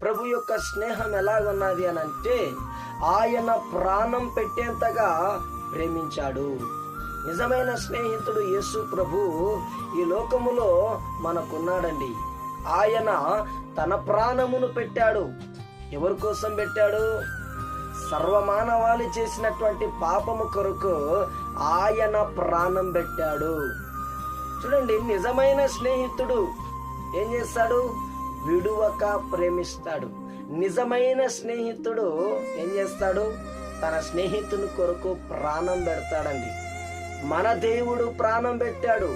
ప్రభు యొక్క స్నేహం ఎలాగున్నది అని అంటే, ఆయన ప్రాణం పెట్టేంతగా ప్రేమించాడు. నిజమైన స్నేహితుడు యేసు ప్రభు ఈ లోకములో మనకున్నాడండి. ఆయన తన ప్రాణమును పెట్టాడు. ఎవరి కోసం పెట్టాడు? సర్వమానవాళి చేసినటువంటి పాపము కొరకు ఆయన ప్రాణం పెట్టాడు. చూడండి, నిజమైన స్నేహితుడు ఏం చేస్తాడు? విడువక ప్రేమిస్తాడు. నిజమైన స్నేహితుడు ఏం చేస్తాడు? తన స్నేహితుని కొరకు ప్రాణం పెడతాడండి. మన దేవుడు ప్రాణం పెట్టాడు.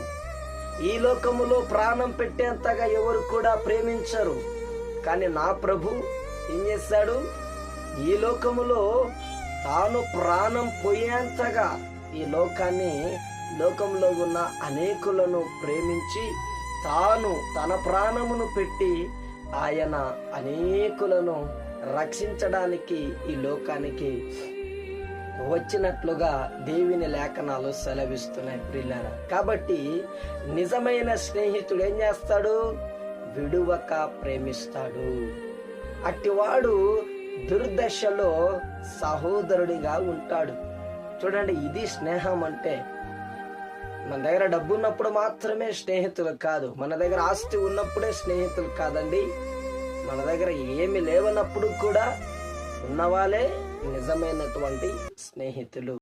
ఈ లోకములో ప్రాణం పెట్టేంతగా ఎవరు కూడా ప్రేమించరు. కానీ నా ప్రభు ఏం చేస్తాడు? ఈ లోకములో తాను ప్రాణం పోయేంతగా ఈ లోకంలో ఉన్న అనేకులను ప్రేమించి తాను తన ప్రాణమును పెట్టి ఆయన అనేకులను రక్షించడానికి ఈ లోకానికి వచ్చినట్లుగా దేవుని లేఖనాలు సెలవిస్తున్నాయి ప్రియులారా. కాబట్టి నిజమైన స్నేహితుడు ఏం చేస్తాడు? విడువక ప్రేమిస్తాడు. అట్టివాడు దుర్దశలో సహోదరుడిగా ఉంటాడు. చూడండి, ఇది స్నేహం అంటే. మన దగ్గర డబ్బు ఉన్నప్పుడు మాత్రమే స్నేహితులు కాదు, మన దగ్గర ఆస్తి ఉన్నప్పుడే స్నేహితులు కాదండి. మన దగ్గర ఏమి లేవనప్పుడు కూడా ఉన్నవాళ్ళే నిజమైనటువంటి స్నేహితులు.